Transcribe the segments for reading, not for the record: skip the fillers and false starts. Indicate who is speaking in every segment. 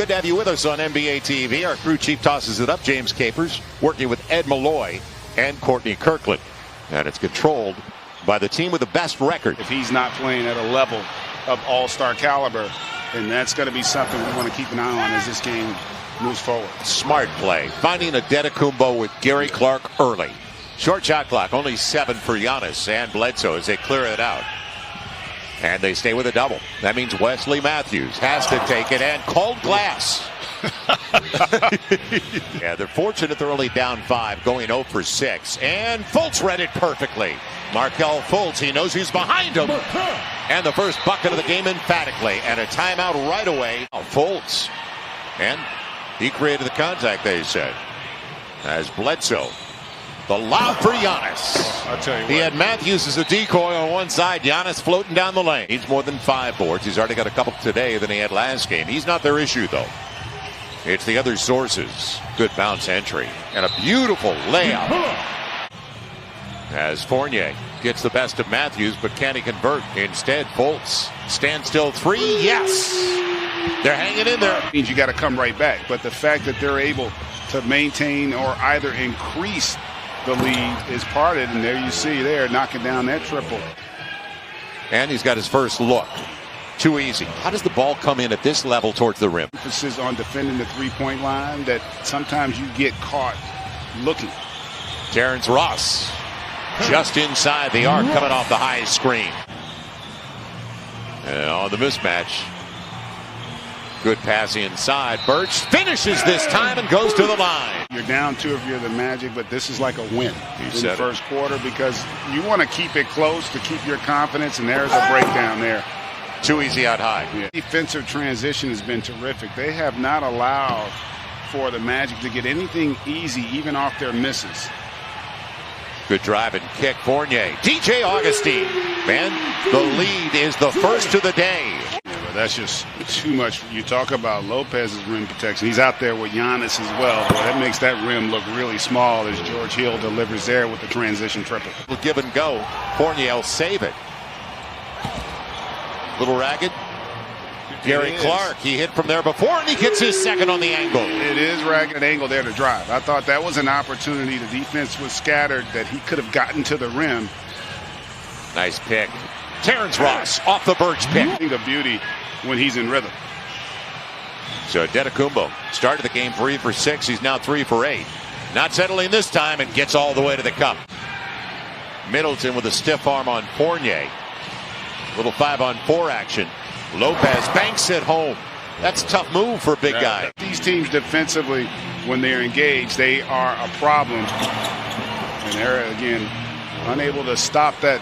Speaker 1: Good to have you with us on NBA TV. Our crew chief tosses it up, James Capers, working with Ed Malloy and Courtney Kirkland. And it's controlled by the team with the best record.
Speaker 2: If he's not playing at a level of all-star caliber, then that's going to be something we want to keep an eye on as this game moves forward.
Speaker 1: Smart play, finding Antetokounmpo with Gary Clark early. Short shot clock, only 7 for Giannis and Bledsoe as they clear it out. And they stay with a double. That means Wesley Matthews has to take it, and cold glass. Yeah, they're fortunate they're only down 5, going 0 for 6. And Fultz read it perfectly. Markelle Fultz, he knows he's behind him. And the first bucket of the game emphatically. And a timeout right away. Fultz. And he created the contact, they said. As Bledsoe. The lob for Giannis.
Speaker 2: I'll tell you
Speaker 1: He had Matthews as a decoy on one side. Giannis floating down the lane. Needs more than 5 boards. He's already got a couple today than he had last game. He's not their issue, though. It's the other sources. Good bounce entry. And a beautiful layup. As Fournier gets the best of Matthews, but can he convert? Instead, Fultz. Standstill 3. Yes. They're hanging in there.
Speaker 2: Means you got to come right back. But the fact that they're able to maintain or either increase the lead is part of it. And there you see there, knocking down that triple.
Speaker 1: And he's got his first look. Too easy. How does the ball come in at this level towards the rim?
Speaker 2: Emphasis on defending the three-point line that sometimes you get caught looking.
Speaker 1: Terrence Ross just inside the arc, coming off the high screen. And on the mismatch, good pass inside. Birch finishes this time and goes to the line.
Speaker 2: You're down 2 if you're the Magic, but this is like a win in the first quarter because you want to keep it close to keep your confidence, and there's a breakdown there.
Speaker 1: Too easy out high.
Speaker 2: Yeah. Defensive transition has been terrific. They have not allowed for the Magic to get anything easy, even off their misses.
Speaker 1: Good drive and kick. Fournier. DJ Augustine. And the lead is the first of the day.
Speaker 2: Yeah, but that's just too much. You talk about Lopez's rim protection. He's out there with Giannis as well. Boy, that makes that rim look really small as George Hill delivers there with the transition triple.
Speaker 1: Give and go. Fournier will save it. Little ragged. Gary Clark, he hit from there before, and he gets his second on the angle.
Speaker 2: It is ragged angle there to drive. I thought that was an opportunity. The defense was scattered that he could have gotten to the rim.
Speaker 1: Nice pick. Terrence Ross off the Birch pick.
Speaker 2: The beauty when he's in rhythm.
Speaker 1: So Antetokounmpo started the game 3 for 6. He's now 3 for 8. Not settling this time and gets all the way to the cup. Middleton with a stiff arm on Fournier. Little 5-on-4 action. Lopez banks it home. That's a tough move for a big guy.
Speaker 2: These teams defensively, when they're engaged, they are a problem. And they're, again, unable to stop that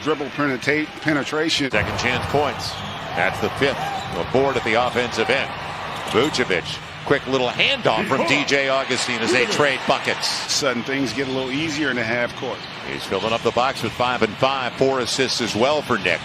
Speaker 2: dribble penetration.
Speaker 1: Second chance points. That's the 5th. A board at the offensive end. Vucevic, quick little handoff from DJ Augustine as they trade buckets.
Speaker 2: Sudden things get a little easier in the half court.
Speaker 1: He's filling up the box with 5 and 5. 4 assists as well for Nick.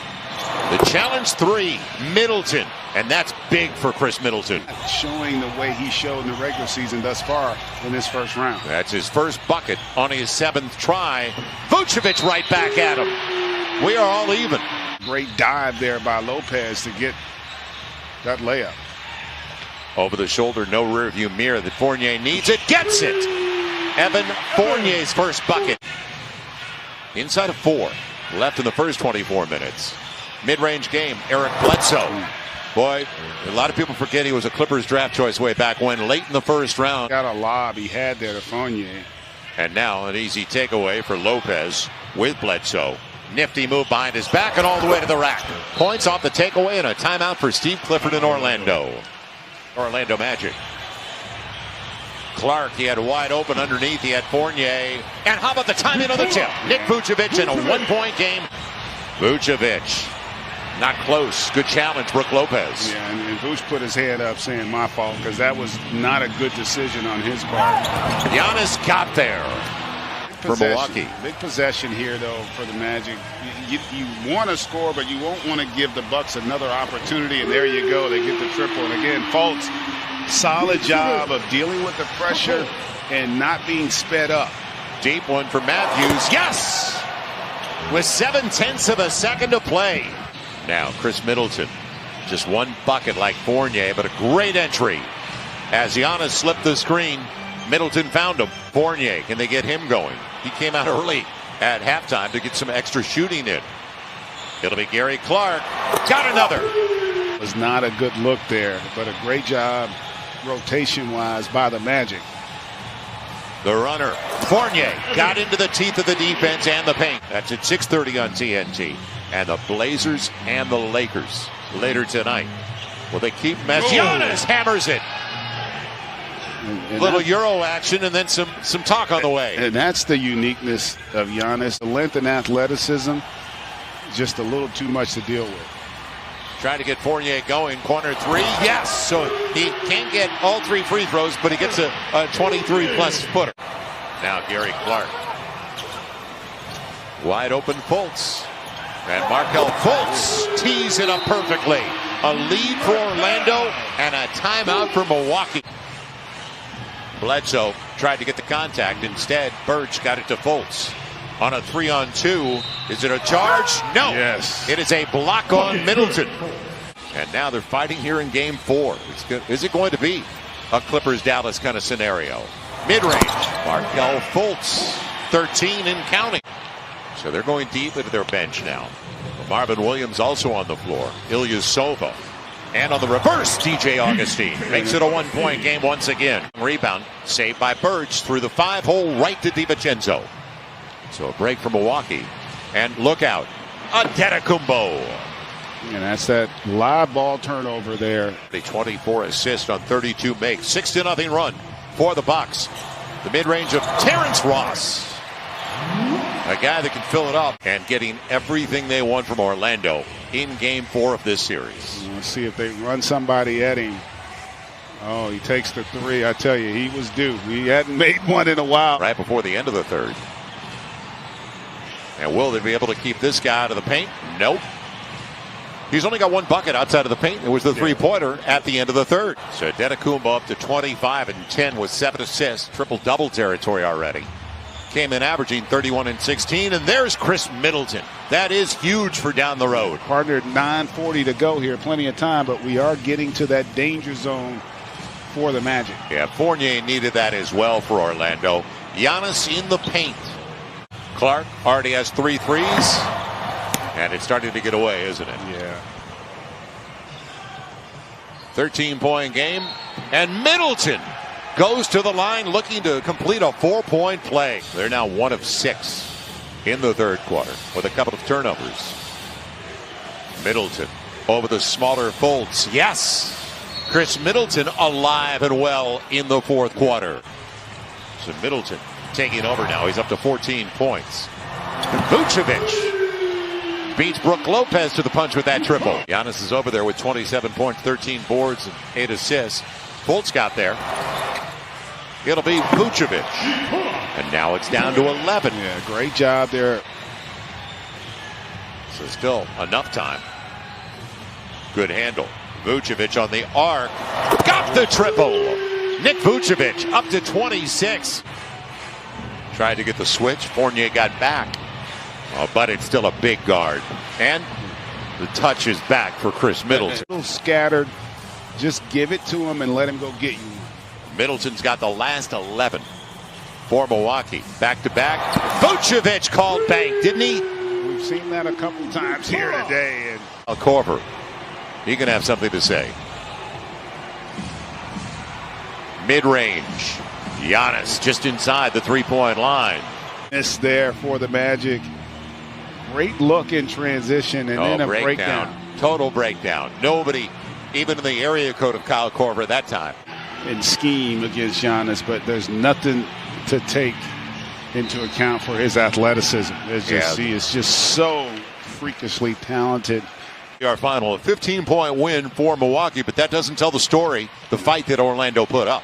Speaker 1: The challenge 3, Middleton. And that's big for Chris Middleton.
Speaker 2: Showing the way he showed in the regular season thus far in this first round.
Speaker 1: That's his first bucket on his 7th try. Vucevic right back at him. We are all even.
Speaker 2: Great dive there by Lopez to get that layup.
Speaker 1: Over the shoulder, no rear view mirror that Fournier needs. It gets it. Evan Fournier's first bucket. Inside of 4. Left in the first 24 minutes. Mid-range game, Eric Bledsoe. Boy, a lot of people forget he was a Clippers draft choice way back when, late in the first round.
Speaker 2: Got a lob he had there to Fournier.
Speaker 1: And now an easy takeaway for Lopez with Bledsoe. Nifty move behind his back and all the way to the rack. Points off the takeaway and a timeout for Steve Clifford in Orlando. Orlando Magic. Clark, he had wide open underneath. He had Fournier. And how about the timing on the tip? Nick Vucevic in a 1-point game. Vucevic. Not close. Good challenge, Brook Lopez.
Speaker 2: Yeah, and Vuce put his head up saying my fault because that was not a good decision on his part.
Speaker 1: Giannis got there for Milwaukee.
Speaker 2: Big possession here, though, for the Magic. You want to score, but you won't want to give the Bucks another opportunity, and there you go. They get the triple. And again, Fultz, solid job of dealing with the pressure and not being sped up.
Speaker 1: Deep one for Matthews. Yes! With 7/10 of a second to play. Now, Chris Middleton, just one bucket like Fournier, but a great entry. As Giannis slipped the screen, Middleton found him. Fournier, can they get him going? He came out early at halftime to get some extra shooting in. It'll be Gary Clark. Got another.
Speaker 2: It was not a good look there, but a great job rotation-wise by the Magic.
Speaker 1: The runner, Fournier, got into the teeth of the defense and the paint. That's at 6:30 on TNT. And the Blazers and the Lakers later tonight. Will they keep Giannis hammers it. Little Euro action and then some talk on the way.
Speaker 2: And that's the uniqueness of Giannis. The length and athleticism, just a little too much to deal with.
Speaker 1: Trying to get Fournier going. Corner three. Yes. So he can't get all three free throws, but he gets a 23-plus footer. Now Gary Clark. Wide open Fultz. And Markelle Fultz tees it up perfectly. A lead for Orlando and a timeout for Milwaukee. Bledsoe tried to get the contact. Instead, Birch got it to Fultz. On a 3-on-2. Is it a charge? No.
Speaker 2: Yes.
Speaker 1: It is a block on Middleton. And now they're fighting here in game 4. Is it going to be a Clippers-Dallas kind of scenario? Mid-range. Markelle Fultz, 13 and counting. So they're going deep into their bench now. Marvin Williams also on the floor. Ilyasova. And on the reverse, DJ Augustine makes it a one-point game once again. Rebound saved by Birch through the 5-hole right to DiVincenzo. So a break for Milwaukee. And look out, Antetokounmpo.
Speaker 2: And that's that live ball turnover there.
Speaker 1: A 24 assist on 32 makes. 6-0 run for the Bucks. The mid-range of Terrence Ross. A guy that can fill it up and getting everything they want from Orlando in game 4 of this series.
Speaker 2: Let's see if they run somebody at him. Oh, he takes the three. I tell you, he was due. He hadn't made one in a while.
Speaker 1: Right before the end of the third. And will they be able to keep this guy out of the paint? Nope. He's only got one bucket outside of the paint. It was the three-pointer at the end of the third. So Antetokounmpo up to 25 and 10 with 7 assists. Triple-double territory already. Came in averaging 31 and 16. And there's Chris Middleton. That is huge for down the road.
Speaker 2: Partner, 9:40 to go here. Plenty of time, but we are getting to that danger zone for the Magic.
Speaker 1: Yeah, Fournier needed that as well for Orlando. Giannis in the paint. Clark already has 3 threes. And it's starting to get away, isn't it?
Speaker 2: Yeah.
Speaker 1: 13-point game. And Middleton goes to the line looking to complete a 4-point play. They're now 1 of 6 in the third quarter with a couple of turnovers. Middleton over the smaller Fultz. Yes. Chris Middleton alive and well in the fourth quarter. So Middleton taking over now. He's up to 14 points. Vucevic beats Brook Lopez to the punch with that triple. Giannis is over there with 27 points, 13 boards, and 8 assists. Fultz got there. It'll be Vucevic. And now it's down to 11.
Speaker 2: Yeah, great job there.
Speaker 1: So still enough time. Good handle. Vucevic on the arc. Got the triple. Nick Vucevic up to 26. Tried to get the switch. Fournier got back. Oh, but it's still a big guard. And the touch is back for Chris Middleton.
Speaker 2: A little scattered. Just give it to him and let him go get you.
Speaker 1: Middleton's got the last 11 for Milwaukee. Back-to-back. Vucevic called bank, didn't he?
Speaker 2: We've seen that a couple times here today. And
Speaker 1: Corver, he can have something to say. Mid-range. Giannis just inside the three-point line.
Speaker 2: It's there for the Magic. Great look in transition and then a breakdown.
Speaker 1: Total breakdown. Nobody, even in the area code of Kyle Korver at that time.
Speaker 2: In scheme against Giannis, but there's nothing to take into account for his athleticism. He is just so freakishly talented.
Speaker 1: Our final, a 15-point win for Milwaukee, but that doesn't tell the story, the fight that Orlando put up.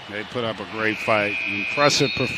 Speaker 2: They put up a great fight. Impressive performance.